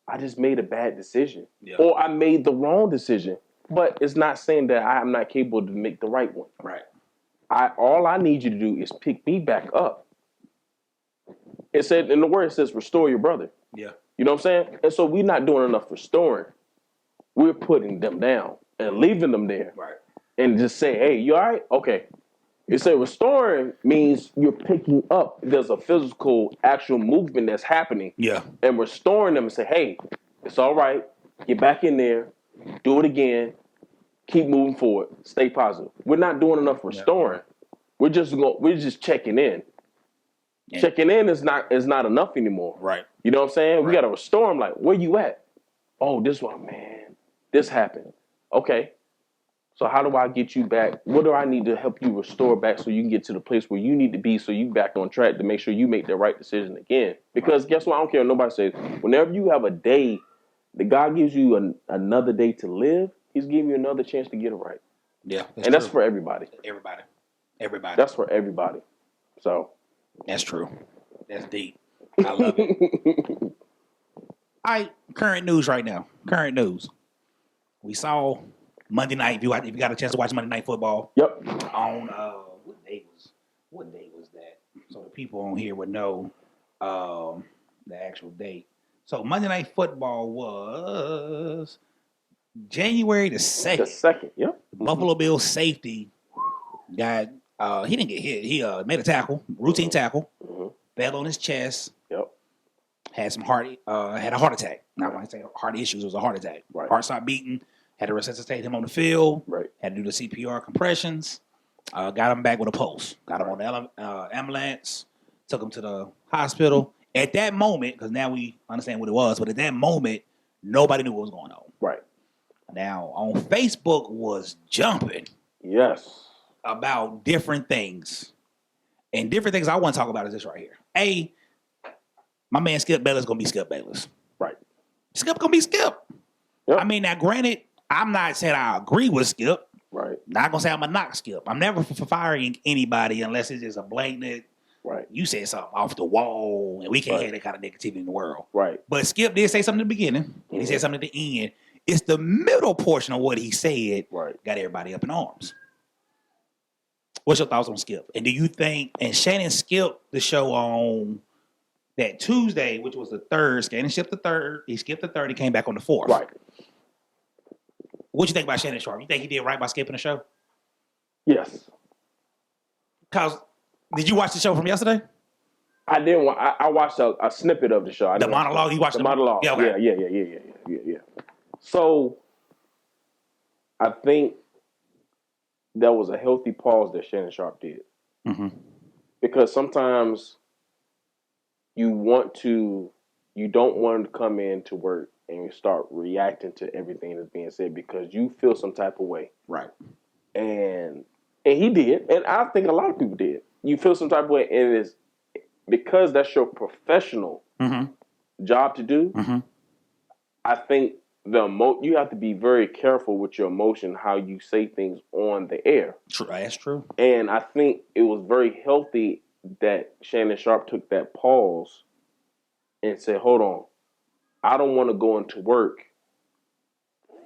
I just made a bad decision. Yeah. Or I made the wrong decision. But it's not saying that I'm not capable to make the right one. Right. All I need you to do is pick me back up. It said in the word, it says restore your brother. Yeah. You know what I'm saying? And so we're not doing enough restoring. We're putting them down and leaving them there. Right. And just say, hey, you all right? Okay. You say restoring means you're picking up. There's a physical, actual movement that's happening. Yeah. And restoring them and say, hey, it's all right. Get back in there. Do it again. Keep moving forward. Stay positive. We're not doing enough restoring. Yeah. We're just checking in. Yeah. Checking in is not enough anymore. Right. You know what I'm saying? Right. We got to restore them. Like, where you at? Oh, this one, man. This happened. Okay. So how do I get you back? What do I need to help you restore back so you can get to the place where you need to be so you back on track to make sure you make the right decision again? Because guess what? I don't care what nobody says. Whenever you have a day that God gives you another day to live, he's giving you another chance to get it right. Yeah. That's for everybody. Everybody. That's for everybody. So. That's true. That's deep. I love it. All right. Current news right now. Current news. We saw Monday night, if you got a chance to watch Monday Night Football. Yep. On what day was that? So the people on here would know the actual date. So Monday Night Football was January the 2nd. The second, yep. Buffalo Bills safety got he didn't get hit. He made a tackle, routine tackle, fell on his chest. Yep. Had some had a heart attack. Not when I say heart issues, it was a heart attack. Right. Heart stopped beating. Had to resuscitate him on the field. Right. Had to do the CPR compressions. Got him back with a pulse. Got him on the ambulance. Took him to the hospital. At that moment, because now we understand what it was, but at that moment, nobody knew what was going on. Right. Now, on Facebook was jumping Yes. about different things. And different things I want to talk about is this right here. A, my man Skip Bayless going to be Skip Bayless. Right. Skip going to be Skip. Yep. I mean, now granted, I'm not saying I agree with Skip. Right. Not going to say I'm a knock Skip. I'm never for firing anybody unless it's just a blatant, Right. you said something off the wall, and we can't Right. have that kind of negativity in the world. Right. But Skip did say something at the beginning, and he said something at the end. It's the middle portion of what he said got everybody up in arms. What's your thoughts on Skip? And do you think, and Shannon skipped the show on that Tuesday, which was the 3rd. Shannon skipped the 3rd. He skipped the 3rd. He came back on the 4th. Right. What you think about Shannon Sharp? You think he did right by skipping the show? Yes. Because, did you watch the show from yesterday? I didn't. I watched a snippet of the show. The monologue? You watched the monologue? Yeah, okay. Yeah. So, I think that was a healthy pause that Shannon Sharp did. Mm-hmm. Because sometimes you don't want to come in to work and you start reacting to everything that's being said because you feel some type of way. Right. And he did, and I think a lot of people did. You feel some type of way, and it's because that's your professional job to do. Mm-hmm. I think you have to be very careful with your emotion, how you say things on the air. True, that's true. And I think it was very healthy that Shannon Sharp took that pause and said, "Hold on, I don't want to go into work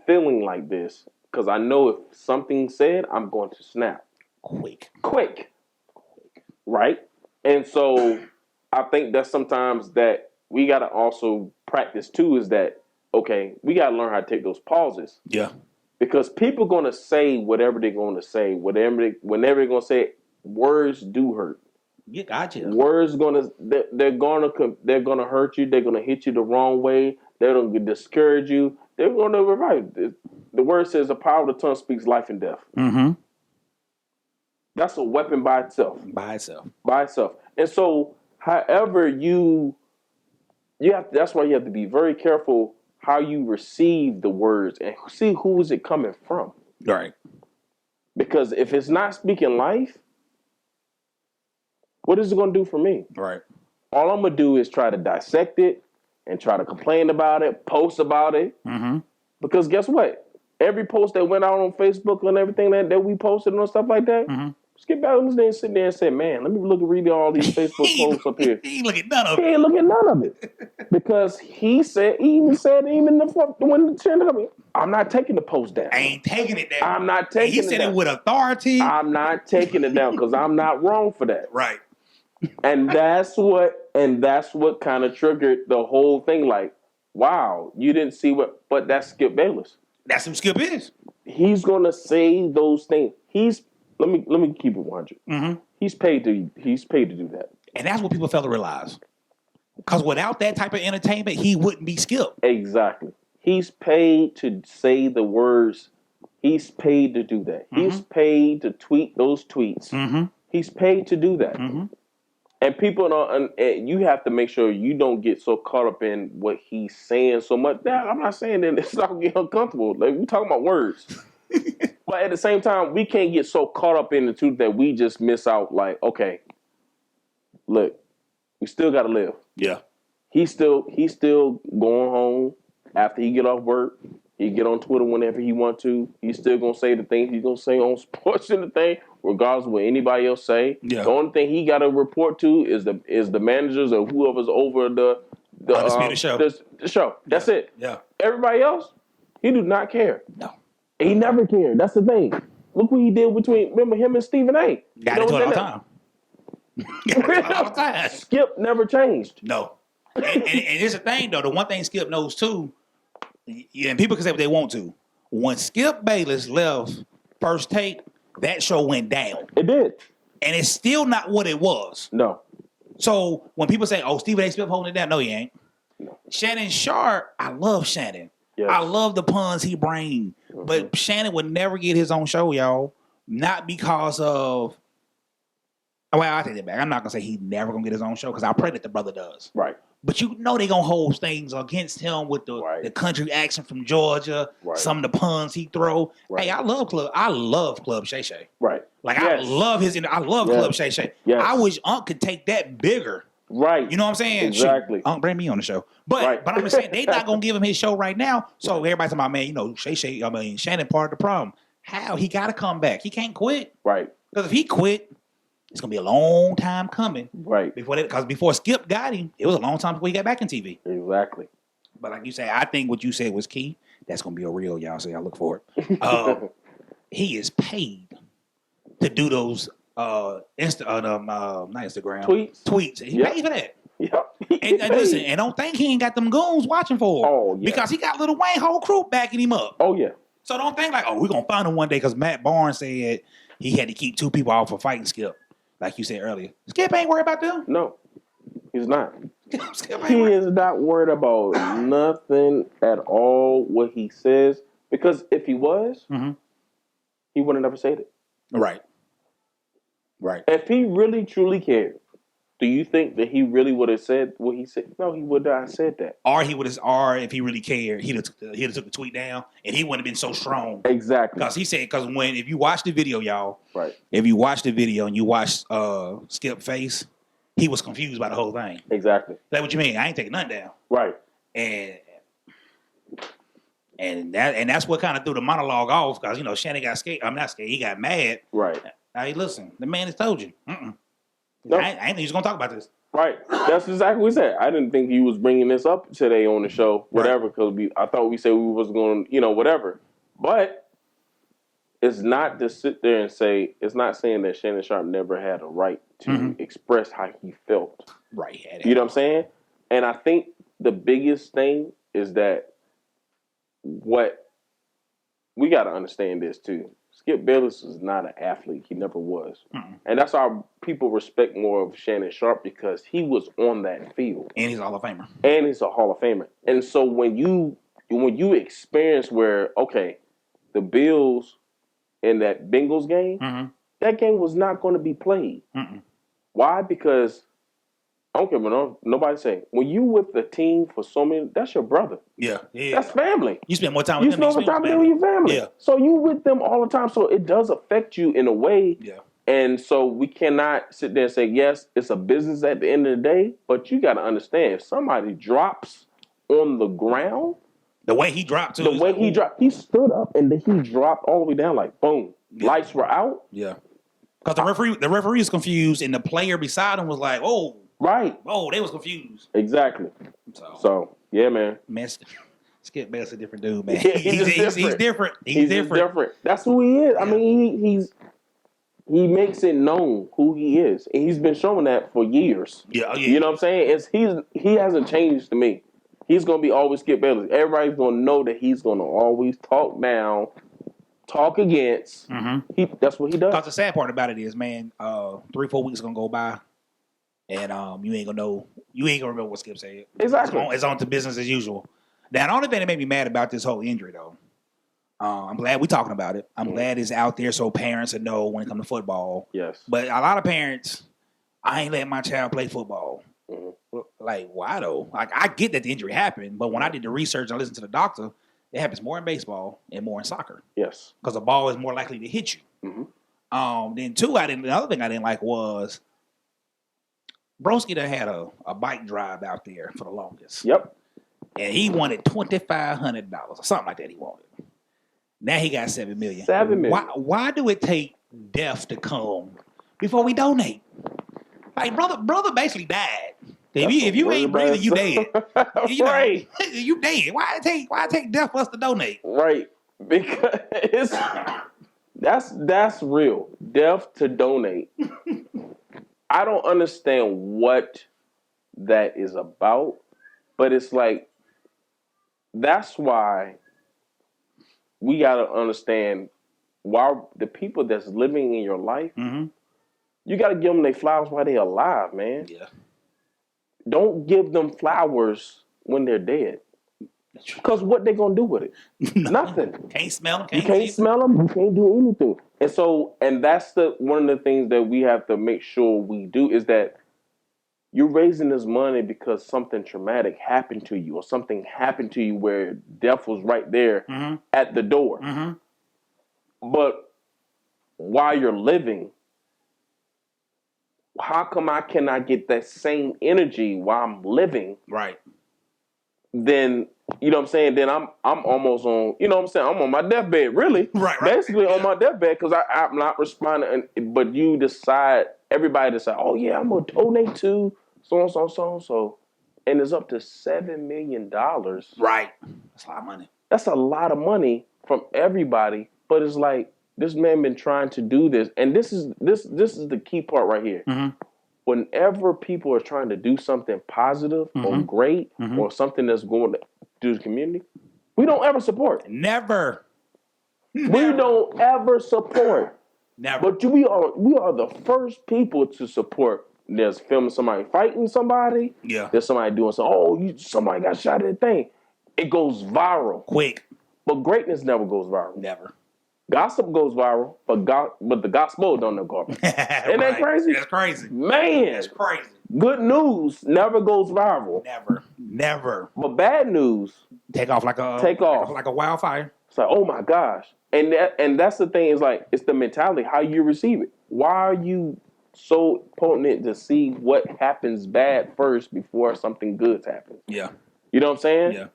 feeling like this because I know if something's said, I'm going to snap quick, right?" And so I think that sometimes that we got to also practice too is that, okay, we got to learn how to take those pauses. Yeah. Because people are going to say whatever they're going to say, whenever they're going to say it, words do hurt. Yeah, gotcha. Words they're gonna hurt you. They're gonna hit you the wrong way. They're gonna discourage you. They're gonna revive. The word says the power of the tongue speaks life and death. Mm-hmm. That's a weapon by itself. By itself. And so, however you have. That's why you have to be very careful how you receive the words and see who is it coming from. Right. Because if it's not speaking life, what is it going to do for me? Right. All I'm going to do is try to dissect it and try to complain about it, post about it. Mm-hmm. Because guess what? Every post that went out on Facebook and everything that we posted and stuff like that, Skip Bayless didn't sit there and say, "Man, let me read all these Facebook posts up here." He ain't look at none of He it. ain't look at none of it. Because he even said when the channel come in, I'm not taking the post down. I ain't taking it down. I'm not taking it down. He said it with authority. I'm not taking it down because I'm not wrong for that. Right. And that's what kind of triggered the whole thing. Like, wow, you didn't see but that's Skip Bayless. That's who Skip is. He's gonna say those things. Let me keep it 100. Mm-hmm. He's paid to do that. And that's what people fail to realize. Because without that type of entertainment, he wouldn't be Skip. Exactly. He's paid to say the words. He's paid to do that. Mm-hmm. He's paid to tweet those tweets. Mm-hmm. He's paid to do that. Mm-hmm. And people don't. And you have to make sure you don't get so caught up in what he's saying so much. Now, I'm not saying that it's not gonna get uncomfortable. Like, we're talking about words. But at the same time, we can't get so caught up in the truth that we just miss out. Like, okay, look, we still got to live. Yeah. He's still going home after he get off work. He get on Twitter whenever he want to. He's still gonna say the things he's gonna say on sports and the thing, regardless of what anybody else say. Yeah. The only thing he got to report to is the managers or whoever's over the show. The show. That's it. Yeah. Everybody else, he do not care. No. He never cared. That's the thing. Look what he did remember him and Stephen A. Got into it all the time. Skip never changed. No. and here's the thing, though. The one thing Skip knows, too, and people can say what they want to, when Skip Bayless left First Take, that show went down. It did. And it's still not what it was. No. So when people say, oh, Stephen A. Smith holding it down, no, he ain't. No. Shannon Sharp, I love Shannon. Yes. I love the puns he brings. Mm-hmm. But Shannon would never get his own show, y'all. Not because of... Well, I take that back. I'm not going to say he's never going to get his own show because I pray that the brother does. Right. But you know they're going to hold things against him with the country accent from Georgia, some of the puns he throw. Right. Hey, I love Club Shay Shay. Right. Like, I love Club Shay Shay. Yes. I wish Unc could take that bigger. Right. You know what I'm saying? Exactly. Unc, bring me on the show. But I'm just saying, they're not going to give him his show right now. So everybody's talking about, man, you know, Shannon part of the problem. How? He got to come back. He can't quit. Right. Because if he quit, it's going to be a long time coming. Right. Because before Skip got him, it was a long time before he got back in TV. Exactly. But like you say, I think what you said was key. That's going to be a real, y'all. So y'all look for it. He is paid to do those not Instagram. Tweets. He paid for that. Yep. And listen, and don't think he ain't got them goons watching for him. Oh, yeah. Because he got Lil Wayne whole crew backing him up. Oh, yeah. So don't think like, oh, we're going to find him one day because Matt Barnes said he had to keep 2 people off for fighting Skip. Like you said earlier. Skip ain't worried about them. No, he's not. He is not worried about nothing at all what he says. Because if he was, he would have never said it. Right. Right. If he really truly cared, do you think that he really would have said what he said? No, he would not have said that. Or if he really cared, he'd have took the tweet down, and he wouldn't have been so strong. Exactly. Because he said, if you watch the video, y'all, right? If you watch the video and you watch Skip face, he was confused by the whole thing. Exactly. That's what you mean. I ain't taking nothing down. Right. And that's what kind of threw the monologue off because Shannon got scared. I'm not scared. He got mad. Right. Hey, listen, the man has told you. No. I ain't think he was gonna talk about this. Right. That's exactly what we said. I didn't think he was bringing this up today on the show, whatever, because I thought we said we was going, whatever. But it's not to sit there and say, it's not saying that Shannon Sharp never had a right to express how he felt. Right. You know what I'm saying? And I think the biggest thing is that what we got to understand this too. Skip Bayless is not an athlete. He never was. And that's why people respect more of Shannon Sharp because he was on that field. And he's a Hall of Famer. And he's a Hall of Famer. And so when you experience where, okay, the Bills in that Bengals game, that game was not going to be played. Why? Because I don't care what nobody say. When you with the team for so many, that's your brother. Yeah. That's family. You spend more time with them. You spend more time with your family. Yeah. So you with them all the time. So it does affect you in a way. Yeah. And so we cannot sit there and say, yes, it's a business at the end of the day. But you got to understand, if somebody drops on the ground. The way he dropped, too. The way he dropped. He stood up and then he dropped all the way down like, boom. Yeah. Lights were out. Yeah. Because the referee is confused and the player beside him was like, oh. Right. Oh, they was confused. Exactly. So yeah, man. Skip Bayless a different dude, man. Yeah, he's different. He's different. That's who he is. Yeah. I mean, he makes it known who he is, and he's been showing that for years. Yeah. You know what I'm saying? He hasn't changed to me. He's gonna be always Skip Bayless. Everybody's gonna know that he's gonna always talk down, talk against. That's what he does. Because the sad part about it is, man, 3-4 weeks gonna go by. And you ain't gonna remember what Skip said. Exactly. It's on to business as usual. Now, the only thing that made me mad about this whole injury, though, I'm glad we're talking about it. I'm glad it's out there so parents will know when it comes to football. Yes. But a lot of parents, I ain't letting my child play football. Like, why though? Like, I get that the injury happened, but when I did the research and I listened to the doctor, it happens more in baseball and more in soccer. Yes. Because the ball is more likely to hit you. Then two, the other thing I didn't like was Broski done had a bike drive out there for the longest. Yep. And he wanted $2,500 or something like that he wanted. Now he got $7 million. $7 million. Why do it take death to come before we donate? Like, brother basically died. If you ain't breathing, you dead. Right. You dead. Why it take death for us to donate? Right. Because that's real. Death to donate. I don't understand what that is about. But it's like, that's why we got to understand why the people that's living in your life, you got to give them their flowers while they're alive, man. Yeah. Don't give them flowers when they're dead. Because what they going to do with it? Nothing. Can't smell them. You can't smell them. You can't do anything. And that's one of the things that we have to make sure we do is that you're raising this money because something traumatic happened to you or something happened to you where death was right there at the door. But while you're living, how come I cannot get that same energy while I'm living? Right. Then, you know what I'm saying? Then I'm almost on, you know what I'm saying? I'm on my deathbed, really. Right. Basically on my deathbed because I'm not responding. But you decide, everybody decide, oh yeah, I'm going to donate to so. And it's up to $7 million. Right. That's a lot of money. That's a lot of money from everybody. But it's like, this man been trying to do this. And this is the key part right here. Whenever people are trying to do something positive or great or something that's going to do the community, we don't ever support. Never. We don't ever support. Never. But we are the first people to support. There's filming somebody fighting somebody. Yeah. There's somebody doing something. Oh, somebody got shot at a thing. It goes viral. Quick. But greatness never goes viral. Never. Gossip goes viral, but the gospel don't go viral. Isn't that crazy? That's crazy. Man. That's crazy. Good news never goes viral. Never. But bad news take off like a wildfire. It's like, oh my gosh. And that's the thing, is like, it's the mentality, how you receive it. Why are you so potent to see what happens bad first before something good happens? Yeah. You know what I'm saying? Yeah.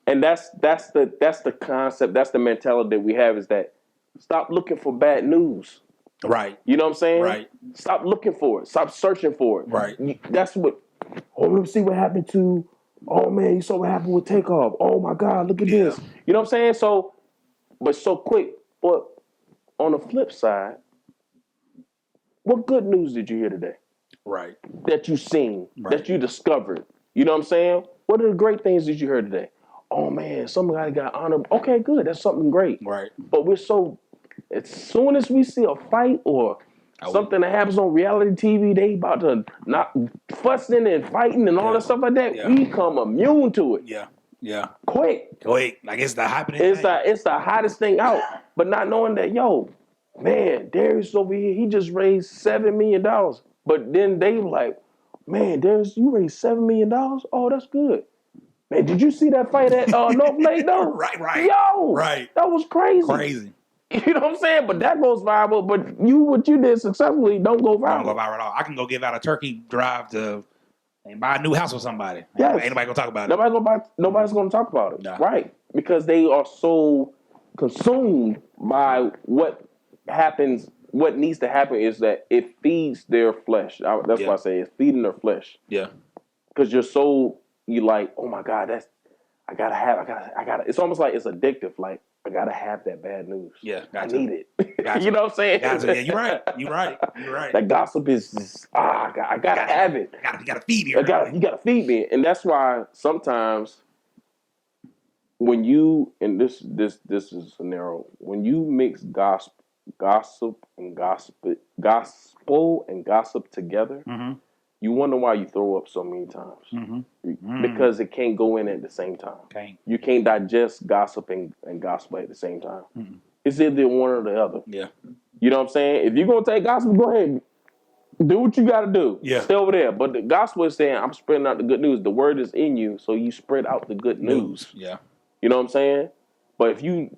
And that's the concept, that's the mentality that we have, is that stop looking for bad news. Right. You know what I'm saying? Right. Stop looking for it. Stop searching for it. Right. That's what, let me see what happened to, oh man, you saw what happened with Takeoff. Oh my God, look at this. You know what I'm saying? So, but so quick. But on the flip side, what good news did you hear today? Right. That you seen, that you discovered. You know what I'm saying? What are the great things that you heard today? Oh man, somebody got honored. Okay, good. That's something great. Right. But we're so, as soon as we see a fight or something that happens on reality TV, they about to not fussing and fighting and all that stuff like that. We come immune to it. Yeah. Yeah. Quick. Like it's the happening. It's the hottest thing out. But not knowing that, yo, man, Darius over here, he just raised $7 million. But then they were like, man, Darius, you raised $7 million? Oh, that's good. Man, did you see that fight at North Lake though? Right. Yo, right. That was crazy. Crazy. You know what I'm saying? But that goes viral. But what you did successfully don't go viral. Don't go viral at all. I can go give out a turkey drive to and buy a new house with somebody. Yes. Ain't nobody gonna talk about it. Nobody's gonna talk about it. Nah. Right. Because they are so consumed by what happens. What needs to happen is that it feeds their flesh. That's why I say it's feeding their flesh. Yeah. Because you like, oh my God, I gotta. It's almost like it's addictive. Like, I gotta have that bad news. Yeah, I need it. You know what I'm saying? Yeah, you're right. That gossip is I gotta have it. You gotta feed me. You gotta feed me, and that's why sometimes when you, and this is a scenario, when you mix gospel and gossip together, you wonder why you throw up so many times. Because it can't go in at the same time. You can't digest gossip and gospel at the same time. It's either one or the other. Yeah. You know what I'm saying? If you're going to take gospel, go ahead. Do what you got to do. Yeah. Stay over there. But the gospel is saying, I'm spreading out the good news. The word is in you, so you spread out the good news. Yeah. You know what I'm saying? But if you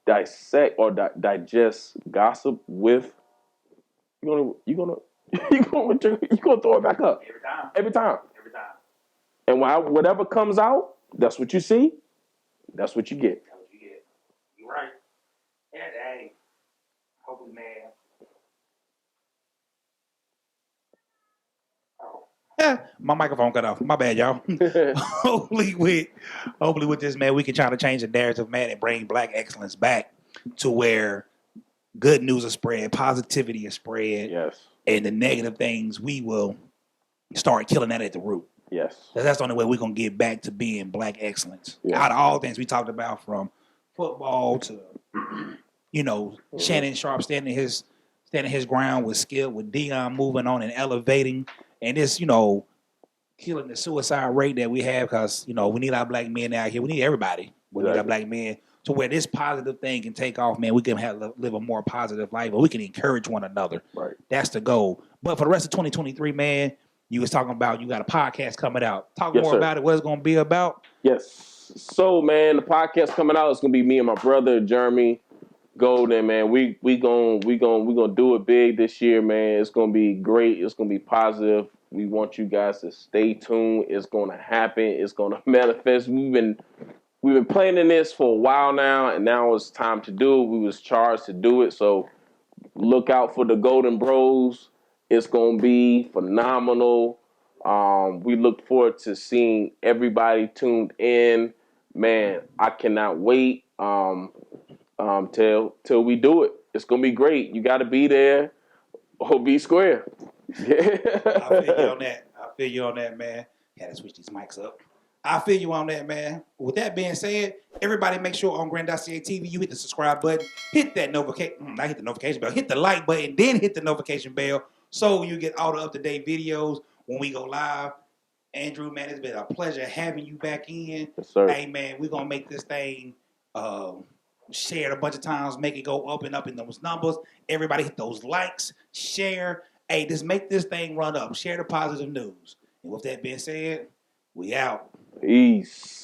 dissect or digest gossip with, you're gonna throw it back up every time. And whatever comes out, that's what you see. That's what you get. You're right. And hey, hopefully, man. My microphone cut off. My bad, y'all. hopefully with this, man, we can try to change the narrative, man, and bring Black excellence back to where good news is spread, positivity is spread. Yes. And the negative things, we will start killing that at the root. Yes. That's the only way we're going to get back to being black excellence. Yeah. Out of all things we talked about, from football to, Shannon Sharp standing his ground with skill, with Dion moving on and elevating, and this, killing the suicide rate that we have, because, we need our black men out here. We need everybody. We need our black men to where this positive thing can take off, man. We can live a more positive life, but we can encourage one another. Right. That's the goal. But for the rest of 2023, man, you was talking about you got a podcast coming out. Talk more about it, what it's going to be about. Yes. So, man, the podcast coming out, it's going to be me and my brother, Jeremy Golden, man. We gonna do it big this year, man. It's going to be great. It's going to be positive. We want you guys to stay tuned. It's going to happen. It's going to manifest. We've been planning this for a while now, and now it's time to do it. We was charged to do it, so look out for the Golden Bros. It's going to be phenomenal. We look forward to seeing everybody tuned in. Man, I cannot wait till we do it. It's going to be great. You got to be there or be square. I feel you on that, man. Had to switch these mics up. I feel you on that, man. With that being said, everybody make sure on Grand.ca TV you hit the subscribe button, hit that notification, not hit the notification bell, hit the like button, then hit the notification bell so you get all the up-to-date videos when we go live. Andrew, man, it's been a pleasure having you back in. Yes, sir. Hey, man, we're going to make this thing shared a bunch of times, make it go up and up in those numbers. Everybody hit those likes, share. Hey, just make this thing run up. Share the positive news. And with that being said, we out. Peace.